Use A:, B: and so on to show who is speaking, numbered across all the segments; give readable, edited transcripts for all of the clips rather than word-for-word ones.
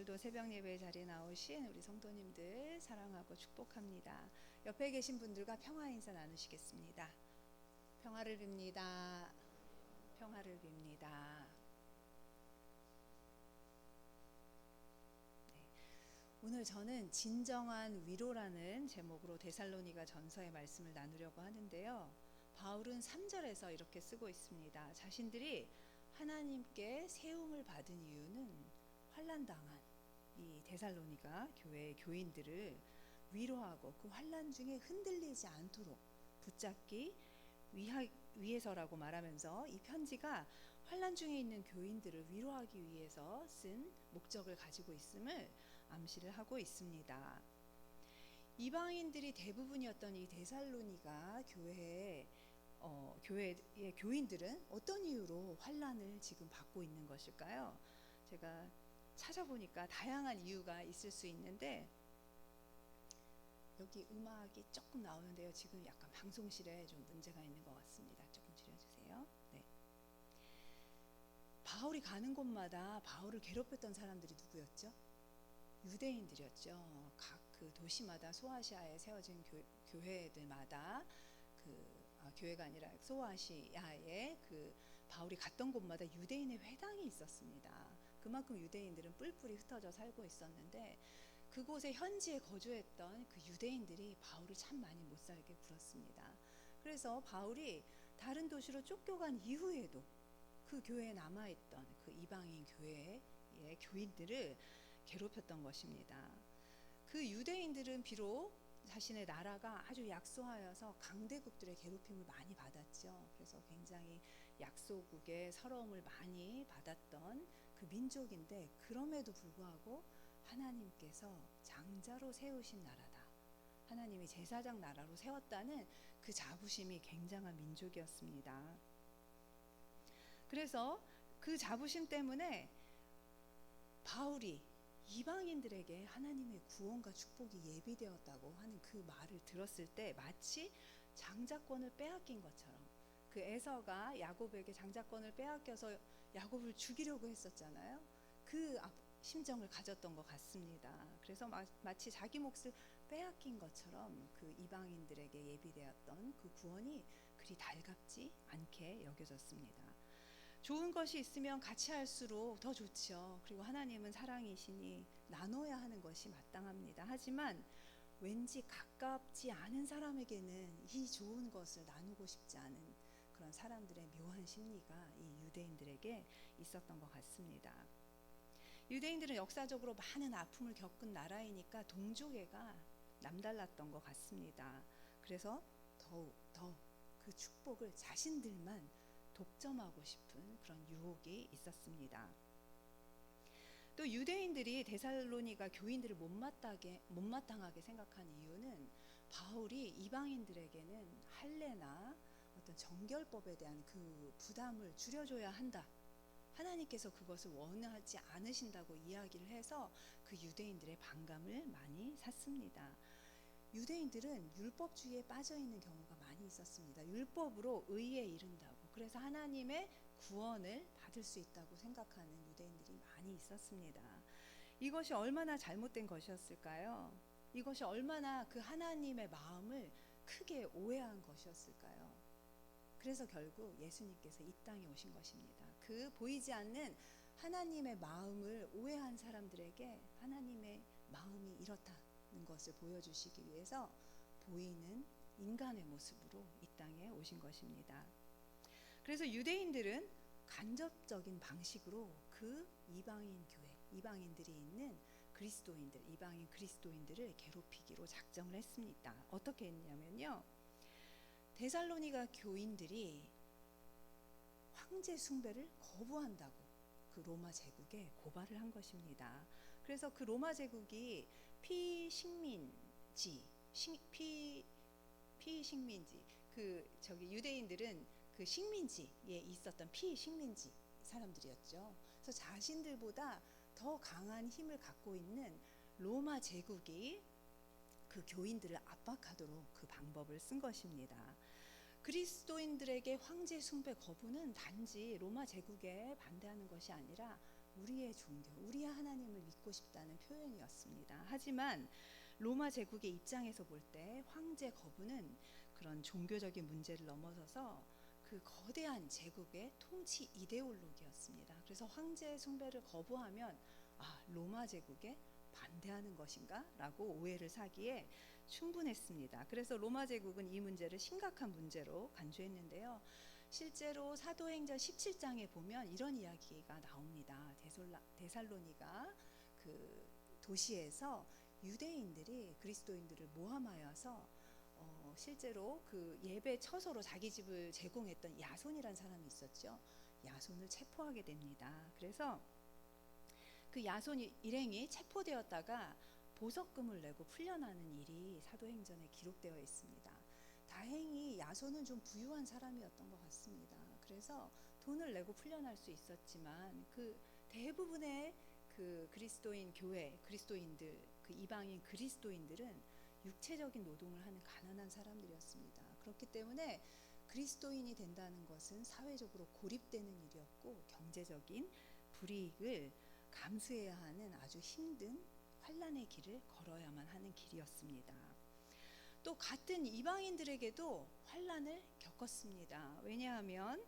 A: 오늘도 새벽 예배 자리에 나오신 우리 성도님들 사랑하고 축복합니다. 옆에 계신 분들과 평화 인사 나누시겠습니다. 평화를 빕니다. 평화를 빕니다. 네. 오늘 저는 진정한 위로라는 제목으로 데살로니가 전서의 말씀을 나누려고 하는데요. 바울은 3절에서 이렇게 쓰고 있습니다. 자신들이 하나님께 세움을 받은 이유는 환난당한 이 데살로니가 교회의 교인들을 위로하고 그 환난 중에 흔들리지 않도록 붙잡기 위해서라고 말하면서 이 편지가 환난 중에 있는 교인들을 위로하기 위해서 쓴 목적을 가지고 있음을 암시를 하고 있습니다. 이방인들이 대부분이었던 이 데살로니가 교회의 교인들은 어떤 이유로 환난을 지금 받고 있는 것일까요? 제가 찾아보니까 다양한 이유가 있을 수 있는데, 여기 음악이 조금 나오는데요. 지금 약간 방송실에 좀 문제가 있는 것 같습니다. 조금 줄여주세요. 네. 바울이 가는 곳마다 바울을 괴롭혔던 사람들이 누구였죠? 유대인들이었죠. 각 그 도시마다 소아시아에 세워진 교회들마다 교회가 아니라 소아시아에 그 바울이 갔던 곳마다 유대인의 회당이 있었습니다. 그만큼 유대인들은 뿔뿔이 흩어져 살고 있었는데, 그곳에 현지에 거주했던 그 유대인들이 바울을 참 많이 못 살게 굴었습니다. 그래서 바울이 다른 도시로 쫓겨간 이후에도 그 교회에 남아있던 그 이방인 교회의 교인들을 괴롭혔던 것입니다. 그 유대인들은 비록 자신의 나라가 아주 약소하여서 강대국들의 괴롭힘을 많이 받았죠. 그래서 굉장히 약소국의 서러움을 많이 받았던 그 민족인데, 그럼에도 불구하고 하나님께서 장자로 세우신 나라다, 하나님이 제사장 나라로 세웠다는 그 자부심이 굉장한 민족이었습니다. 그래서 그 자부심 때문에 바울이 이방인들에게 하나님의 구원과 축복이 예비되었다고 하는 그 말을 들었을 때 마치 장자권을 빼앗긴 것처럼, 그 에서가 야곱에게 장자권을 빼앗겨서 야곱을 죽이려고 했었잖아요. 그 심정을 가졌던 것 같습니다. 그래서 마치 자기 몫을 빼앗긴 것처럼 그 이방인들에게 예비되었던 그 구원이 그리 달갑지 않게 여겨졌습니다. 좋은 것이 있으면 같이 할수록 더 좋죠. 그리고 하나님은 사랑이시니 나눠야 하는 것이 마땅합니다. 하지만 왠지 가깝지 않은 사람에게는 이 좋은 것을 나누고 싶지 않은 그런 사람들의 묘한 심리가 이 유대인들에게 있었던 것 같습니다. 유대인들은 역사적으로 많은 아픔을 겪은 나라이니까 동족애가 남달랐던 것 같습니다. 그래서 더욱 더 그 축복을 자신들만 독점하고 싶은 그런 유혹이 있었습니다. 또 유대인들이 데살로니가 교인들을 못마땅하게 생각한 이유는 바울이 이방인들에게는 할례나 어떤 정결법에 대한 그 부담을 줄여줘야 한다, 하나님께서 그것을 원하지 않으신다고 이야기를 해서 그 유대인들의 반감을 많이 샀습니다. 유대인들은 율법주의에 빠져있는 경우가 많이 있었습니다. 율법으로 의에 이른다고, 그래서 하나님의 구원을 받을 수 있다고 생각하는 유대인들이 많이 있었습니다. 이것이 얼마나 잘못된 것이었을까요? 이것이 얼마나 그 하나님의 마음을 크게 오해한 것이었을까요? 그래서 결국 예수님께서 이 땅에 오신 것입니다. 그 보이지 않는 하나님의 마음을 오해한 사람들에게 하나님의 마음이 이렇다는 것을 보여주시기 위해서 보이는 인간의 모습으로 이 땅에 오신 것입니다. 그래서 유대인들은 간접적인 방식으로 그 이방인 교회, 이방인들이 있는 그리스도인들, 이방인 그리스도인들을 괴롭히기로 작정을 했습니다. 어떻게 했냐면요, 데살로니가 교인들이 황제 숭배를 거부한다고 그 로마 제국에 고발을 한 것입니다. 그래서 그 로마 제국이 피식민지, 유대인들은 그 식민지에 있었던 피식민지 사람들이었죠. 그래서 자신들보다 더 강한 힘을 갖고 있는 로마 제국이 그 교인들을 압박하도록 그 방법을 쓴 것입니다. 그리스도인들에게 황제 숭배 거부는 단지 로마 제국에 반대하는 것이 아니라 우리의 종교, 우리의 하나님을 믿고 싶다는 표현이었습니다. 하지만 로마 제국의 입장에서 볼 때 황제 거부는 그런 종교적인 문제를 넘어서서 그 거대한 제국의 통치 이데올로기였습니다. 그래서 황제 숭배를 거부하면 로마 제국에 반대하는 것인가? 라고 오해를 사기에 충분했습니다. 그래서 로마 제국은 이 문제를 심각한 문제로 간주했는데요. 실제로 사도행전 17장에 보면 이런 이야기가 나옵니다. 데살로니가 그 도시에서 유대인들이 그리스도인들을 모함하여서 실제로 그 예배 처소로 자기 집을 제공했던 야손이라는 사람이 있었죠. 야손을 체포하게 됩니다. 그래서 그 야손 일행이 체포되었다가 보석금을 내고 풀려나는 일이 사도행전에 기록되어 있습니다. 다행히 야손은 좀 부유한 사람이었던 것 같습니다. 그래서 돈을 내고 풀려날 수 있었지만 그 대부분의 그 그리스도인 교회, 그리스도인들, 그 이방인 그리스도인들은 육체적인 노동을 하는 가난한 사람들이었습니다. 그렇기 때문에 그리스도인이 된다는 것은 사회적으로 고립되는 일이었고 경제적인 불이익을 감수해야 하는 아주 힘든 환난의 길을 걸어야만 하는 길이었습니다. 또 같은 이방인들에게도 환난을 겪었습니다. 왜냐하면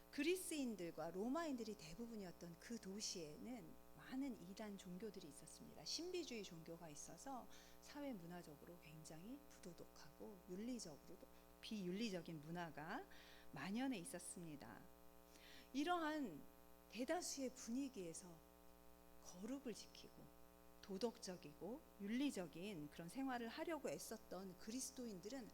A: 그리스인들과 로마인들이 대부분이었던 그 도시에는 많은 이단 종교들이 있었습니다. 신비주의 종교가 있어서 사회 문화적으로 굉장히 부도덕하고 윤리적으로도 비윤리적인 문화가 만연해 있었습니다. 이러한 대다수의 분위기에서 거룩을 지키고 도덕적이고 윤리적인 그런 생활을 하려고 애썼던 그리스도인들은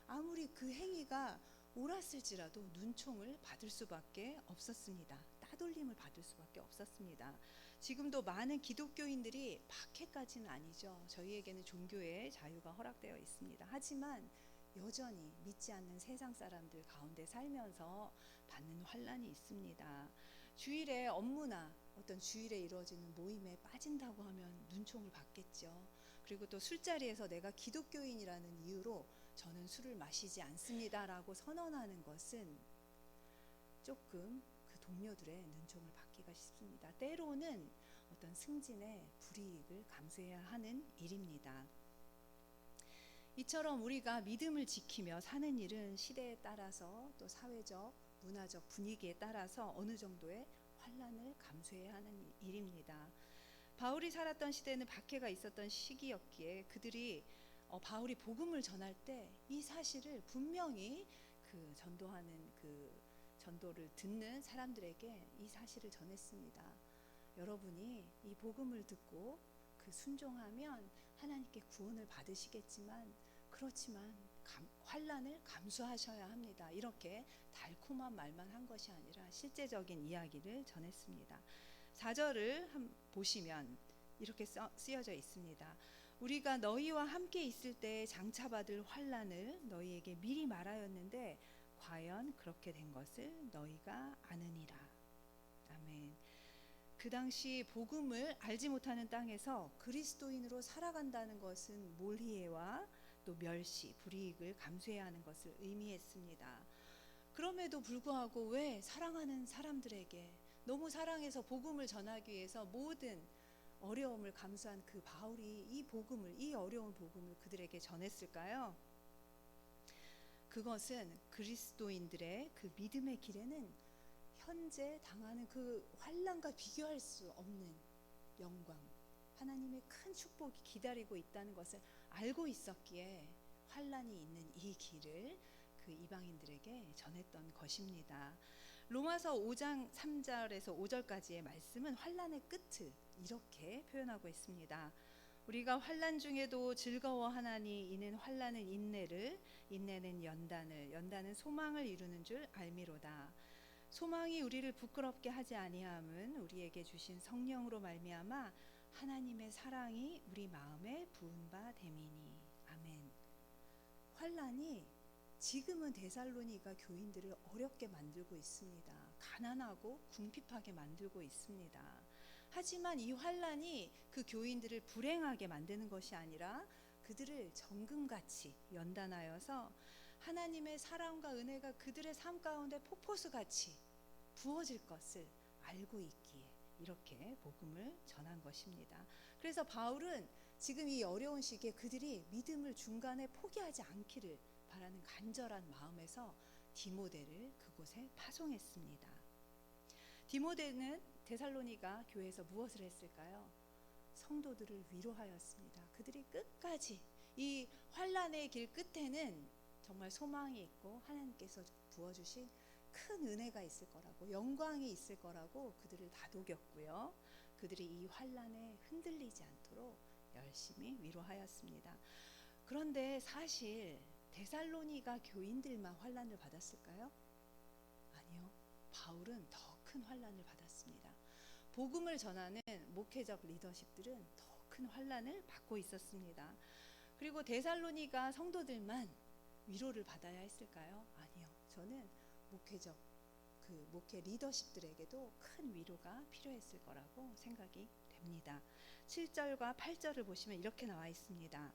A: 아무리 그 행위가 옳았을지라도 눈총을 받을 수밖에 없었습니다. 따돌림을 받을 수밖에 없었습니다. 지금도 많은 기독교인들이 박해까지는 아니죠. 저희에게는 종교의 자유가 허락되어 있습니다. 하지만 여전히 믿지 않는 세상 사람들 가운데 살면서 받는 환난이 있습니다. 주일에 업무나 어떤 주일에 이루어지는 모임에 빠진다고 하면 눈총을 받겠죠. 그리고 또 술자리에서 내가 기독교인이라는 이유로 저는 술을 마시지 않습니다라고 선언하는 것은 조금 그 동료들의 눈총을 받기가 쉽습니다. 때로는 어떤 승진의 불이익을 감수해야 하는 일입니다. 이처럼 우리가 믿음을 지키며 사는 일은 시대에 따라서 또 사회적, 문화적 분위기에 따라서 어느 정도의 환난을 감수해야 하는 일입니다. 바울이 살았던 시대는 박해가 있었던 시기였기에 그들이 바울이 복음을 전할 때 이 사실을 분명히 그 전도하는 그 전도를 듣는 사람들에게 이 사실을 전했습니다. 여러분이 이 복음을 듣고 그 순종하면 하나님께 구원을 받으시겠지만 그렇지만 환난을 감수하셔야 합니다. 이렇게 달콤한 말만 한 것이 아니라 실제적인 이야기를 전했습니다. 4절을 보시면 이렇게 쓰여져 있습니다. 우리가 너희와 함께 있을 때 장차받을 환난을 너희에게 미리 말하였는데 과연 그렇게 된 것을 너희가 아느니라. 아멘. 그 당시 복음을 알지 못하는 땅에서 그리스도인으로 살아간다는 것은 몰희애와 또 멸시, 불이익을 감수해야 하는 것을 의미했습니다. 그럼에도 불구하고 왜 사랑하는 사람들에게 너무 사랑해서 복음을 전하기 위해서 모든 어려움을 감수한 그 바울이 이 어려운 복음을 그들에게 전했을까요? 그것은 그리스도인들의 그 믿음의 길에는 현재 당하는 그 환난과 비교할 수 없는 영광, 하나님의 큰 축복이 기다리고 있다는 것을 알고 있었기에 환난이 있는 이 길을 그 이방인들에게 전했던 것입니다. 로마서 5장 3절에서 5절까지의 말씀은 환난의 끝을 이렇게 표현하고 있습니다. 우리가 환난 중에도 즐거워하나니 이는 환난은 인내를, 인내는 연단을, 연단은 소망을 이루는 줄 알미로다. 소망이 우리를 부끄럽게 하지 아니함은 우리에게 주신 성령으로 말미암아 하나님의 사랑이 우리 마음에 부은 바 됨이니. 아멘. 환난이 지금은 데살로니가 교인들을 어렵게 만들고 있습니다. 가난하고 궁핍하게 만들고 있습니다. 하지만 이 환난이 그 교인들을 불행하게 만드는 것이 아니라 그들을 정금같이 연단하여서 하나님의 사랑과 은혜가 그들의 삶 가운데 폭포수같이 부어질 것을 알고 있기에 이렇게 복음을 전한 것입니다. 그래서 바울은 지금 이 어려운 시기에 그들이 믿음을 중간에 포기하지 않기를 바라는 간절한 마음에서 디모데를 그곳에 파송했습니다. 디모데는 데살로니가 교회에서 무엇을 했을까요? 성도들을 위로하였습니다. 그들이 끝까지 이 환난의 길 끝에는 정말 소망이 있고 하나님께서 부어주신 큰 은혜가 있을 거라고, 영광이 있을 거라고 그들을 다독였고요. 그들이 이 환난에 흔들리지 않도록 열심히 위로하였습니다. 그런데 사실 데살로니가 교인들만 환난을 받았을까요? 아니요. 바울은 더 큰 환난을 받았습니다. 복음을 전하는 목회적 리더십들은 더 큰 환난을 받고 있었습니다. 그리고 데살로니가 성도들만 위로를 받아야 했을까요? 아니요. 저는 목회 리더십들에게도 큰 위로가 필요했을 거라고 생각이 됩니다. 7절과 8절을 보시면 이렇게 나와 있습니다.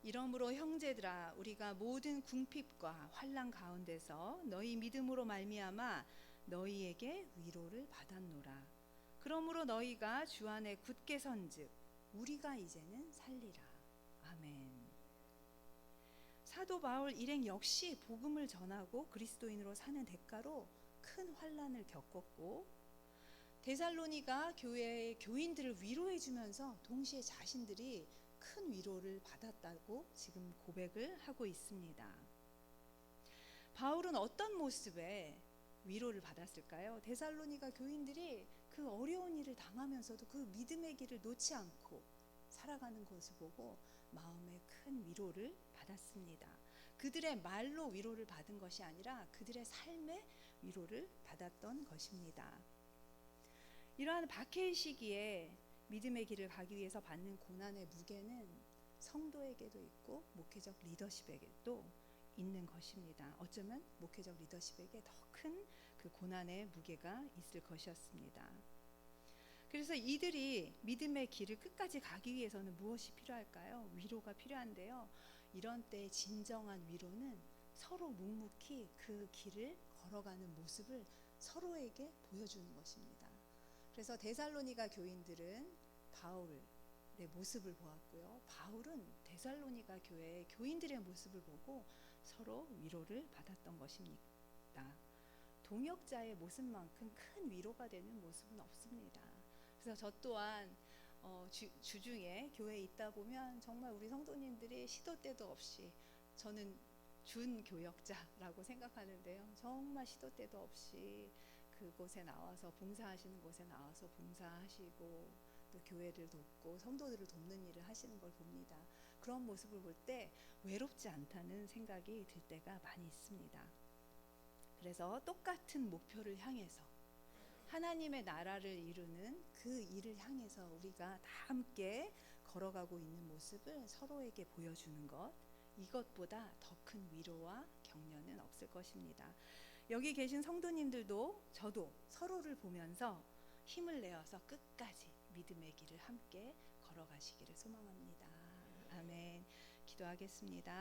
A: 이러므로 형제들아, 우리가 모든 궁핍과 환난 가운데서 너희 믿음으로 말미암아 너희에게 위로를 받았노라. 그러므로 너희가 주 안에 굳게 선즉 우리가 이제는 살리라. 아멘. 사도 바울 일행 역시 복음을 전하고 그리스도인으로 사는 대가로 큰 환난을 겪었고, 데살로니가 교회의 교인들을 위로해 주면서 동시에 자신들이 큰 위로를 받았다고 지금 고백을 하고 있습니다. 바울은 어떤 모습에 위로를 받았을까요? 데살로니가 교인들이 그 어려운 일을 당하면서도 그 믿음의 길을 놓지 않고 살아가는 것을 보고 마음에 큰 위로를 받았습니다. 그들의 말로 위로를 받은 것이 아니라 그들의 삶의 위로를 받았던 것입니다. 이러한 박해의 시기에 믿음의 길을 가기 위해서 받는 고난의 무게는 성도에게도 있고 목회적 리더십에게도 있는 것입니다. 어쩌면 목회적 리더십에게 더 큰 그 고난의 무게가 있을 것이었습니다. 그래서 이들이 믿음의 길을 끝까지 가기 위해서는 무엇이 필요할까요? 위로가 필요한데요. 이런 때의 진정한 위로는 서로 묵묵히 그 길을 걸어가는 모습을 서로에게 보여주는 것입니다. 그래서 데살로니가 교인들은 바울의 모습을 보았고요. 바울은 데살로니가 교회의 교인들의 모습을 보고 서로 위로를 받았던 것입니다. 동역자의 모습만큼 큰 위로가 되는 모습은 없습니다. 그래서 저 또한 주중에 교회에 있다 보면 정말 우리 성도님들이 시도 때도 없이, 저는 준교역자라고 생각하는데요. 정말 시도 때도 없이 그곳에 나와서 봉사하시는 곳에 나와서 봉사하시고 또 교회를 돕고 성도들을 돕는 일을 하시는 걸 봅니다. 그런 모습을 볼 때 외롭지 않다는 생각이 들 때가 많이 있습니다. 그래서 똑같은 목표를 향해서 하나님의 나라를 이루는 그 일을 향해서 우리가 다 함께 걸어가고 있는 모습을 서로에게 보여주는 것, 이것보다 더 큰 위로와 격려는 없을 것입니다. 여기 계신 성도님들도 저도 서로를 보면서 힘을 내어서 끝까지 믿음의 길을 함께 걸어가시기를 소망합니다. 아멘. 기도하겠습니다.